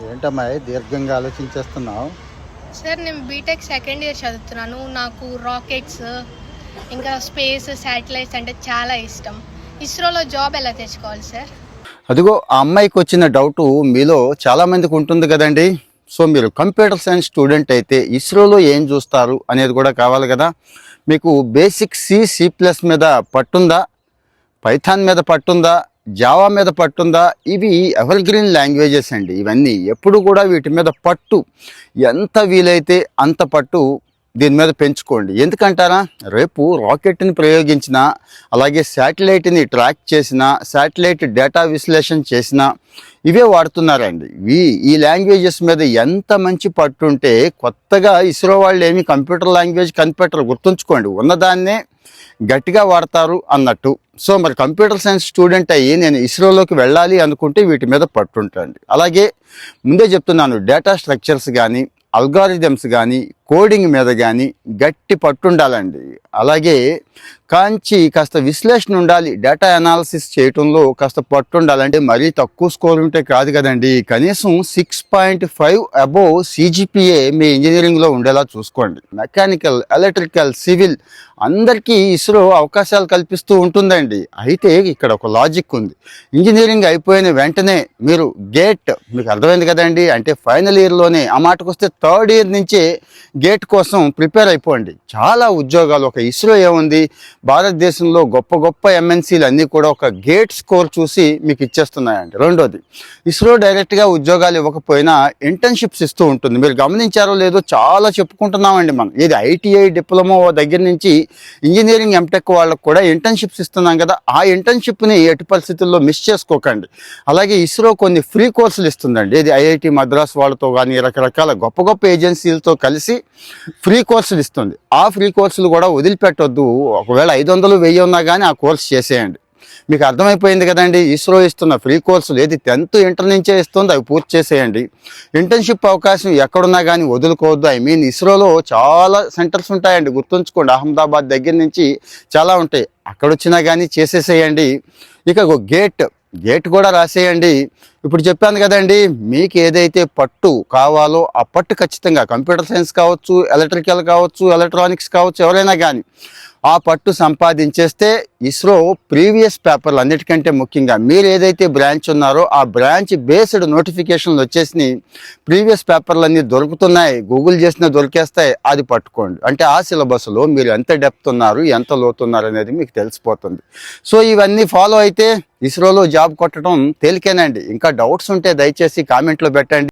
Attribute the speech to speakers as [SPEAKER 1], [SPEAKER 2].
[SPEAKER 1] ఏంటమ్మా దీర్ఘంగా ఆలోచించేస్తున్నావు?
[SPEAKER 2] సార్ నేను బీటెక్ సెకండ్ ఇయర్ చదువుతున్నాను. నాకు రాకెట్స్ ఇంకా స్పేస్ శాటిలైట్స్ అంటే చాలా ఇష్టం. ఇస్రోలో జాబ్ ఎలా తెచ్చుకోవాలి సార్?
[SPEAKER 1] అదిగో ఆ అమ్మాయికి వచ్చిన డౌటు మీలో చాలామందికి ఉంటుంది కదండి. సో మీరు కంప్యూటర్ సైన్స్ స్టూడెంట్ అయితే ఇస్రోలో ఏం చూస్తారు అనేది కూడా కావాలి కదా. మీకు బేసిక్ సి++ మీద పట్టుందా, పైథాన్ మీద పట్టుందా, జావా మీద పట్టుందా? ఇవి ఎవర్ గ్రీన్ లాంగ్వేజెస్ అండి. ఇవన్నీ ఎప్పుడు కూడా వీటి మీద పట్టు ఎంత వీలైతే అంత పట్టు దీని మీద పెంచుకోండి. ఎందుకంటారా, రేపు రాకెట్ని ప్రయోగించిన, అలాగే శాటిలైట్ని ట్రాక్ చేసిన, శాటిలైట్ డేటా విశ్లేషణ చేసిన ఇవే వాడుతున్నారండి. ఈ లాంగ్వేజెస్ మీద ఎంత మంచి పట్టుంటే కొత్తగా ఇస్రో వాళ్ళు ఏమి కంప్యూటర్ లాంగ్వేజ్ కనిపెట్టరు. గుర్తుంచుకోండి, ఉన్నదాన్నే గట్టిగా వాడతారు అన్నట్టు. సో మరి కంప్యూటర్ సైన్స్ స్టూడెంట్ అయ్యి నేను ఇస్రోలోకి వెళ్ళాలి అనుకుంటే వీటి మీద పట్టుంటండి. అలాగే ముందే చెప్తున్నాను, డేటా స్ట్రక్చర్స్ కానీ, అల్గారిథమ్స్ కానీ, కోడింగ్ మీద కానీ గట్టి పట్టుండాలండి. అలాగే కాస్త విశ్లేషణ ఉండాలి, డేటా అనాలిసిస్ చేయటంలో కాస్త పట్టుండాలంటే మరీ తక్కువ స్కోర్ ఉంటే కాదు కదండి. కనీసం 6.5 అబోవ్ CGPA మీ ఇంజనీరింగ్లో ఉండేలా చూసుకోండి. మెకానికల్, ఎలక్ట్రికల్, సివిల్ అందరికీ ఇస్రో అవకాశాలు కల్పిస్తూ ఉంటుందండి. అయితే ఇక్కడ ఒక లాజిక్ ఉంది. ఇంజనీరింగ్ అయిపోయిన వెంటనే మీరు గేట్, మీకు అర్థమైంది కదండి, అంటే ఫైనల్ ఇయర్లోనే, ఆ మాటకు వస్తే థర్డ్ ఇయర్ నుంచే గేట్ కోసం ప్రిపేర్ అయిపోండి. చాలా ఉద్యోగాలు, ఒక ఇస్రో ఏముంది, భారతదేశంలో గొప్ప గొప్ప MNCలు అన్నీ కూడా ఒక గేట్ స్కోర్ చూసి మీకు ఇచ్చేస్తున్నాయండి. రెండోది, ఇస్రో డైరెక్ట్గా ఉద్యోగాలు ఇవ్వకపోయినా ఇంటర్న్షిప్స్ ఇస్తూ ఉంటుంది. మీరు గమనించారో లేదో, చాలా చెప్పుకుంటున్నామండి మనం. ఇది ITI డిప్లొమా దగ్గర నుంచి ఇంజనీరింగ్ ఎంటెక్ వాళ్ళకు కూడా ఇంటర్న్షిప్స్ ఇస్తున్నాం కదా. ఆ ఇంటర్న్షిప్ని ఎట్టి పరిస్థితుల్లో మిస్ చేసుకోకండి. అలాగే ఇస్రో కొన్ని ఫ్రీ కోర్సులు ఇస్తుందండి. ఇది IIT మద్రాస్ వాళ్ళతో కానీ రకరకాల గొప్ప గొప్ప ఏజెన్సీలతో కలిసి ఫ్రీ కోర్సులు ఇస్తుంది. ఆ ఫ్రీ కోర్సులు కూడా వదిలిపెట్టొద్దు. ఒకవేళ 500, 1000 ఉన్నా కానీ ఆ కోర్సు చేసేయండి. మీకు అర్థమైపోయింది కదండి, ఇస్రో ఇస్తున్న ఫ్రీ కోర్సులు ఏది 10th ఇంటర్ నుంచే ఇస్తుందో అవి పూర్తి చేసేయండి. ఇంటర్న్షిప్ అవకాశం ఎక్కడున్నా కానీ వదులుకోవద్దు. ఇస్రోలో చాలా సెంటర్స్ ఉంటాయండి, గుర్తుంచుకోండి. అహ్మదాబాద్ దగ్గర నుంచి చాలా ఉంటాయి. అక్కడొచ్చినా కానీ చేసేసేయండి. ఇక గేట్ కూడా రాసేయండి. ఇప్పుడు చెప్పాను కదండి, మీకు ఏదైతే పట్టు కావాలో ఆ పట్టు ఖచ్చితంగా కంప్యూటర్ సైన్స్ కావచ్చు, ఎలక్ట్రికల్ కావచ్చు, ఎలక్ట్రానిక్స్ కావచ్చు, ఎవరైనా కానీ ఆ పట్టు సంపాదించేస్తే ఇస్రో ప్రీవియస్ పేపర్లు అన్నిటికంటే ముఖ్యంగా మీరు ఏదైతే బ్రాంచ్ ఉన్నారో ఆ బ్రాంచ్ బేస్డ్ నోటిఫికేషన్లు వచ్చేసి ప్రీవియస్ పేపర్లు అన్నీ దొరుకుతున్నాయి. గూగుల్ చేసినా దొరికేస్తాయి. అది పట్టుకోండి. అంటే ఆ సిలబస్లో మీరు ఎంత డెప్త్ ఉన్నారు, ఎంత లోతున్నారు అనేది మీకు తెలిసిపోతుంది. సో ఇవన్నీ ఫాలో అయితే ఇస్రోలో జాబ్ కొట్టడం తేలికేనండి. ఇంకా డౌట్స్ ఉంటే దయచేసి కామెంట్లో పెట్టండి.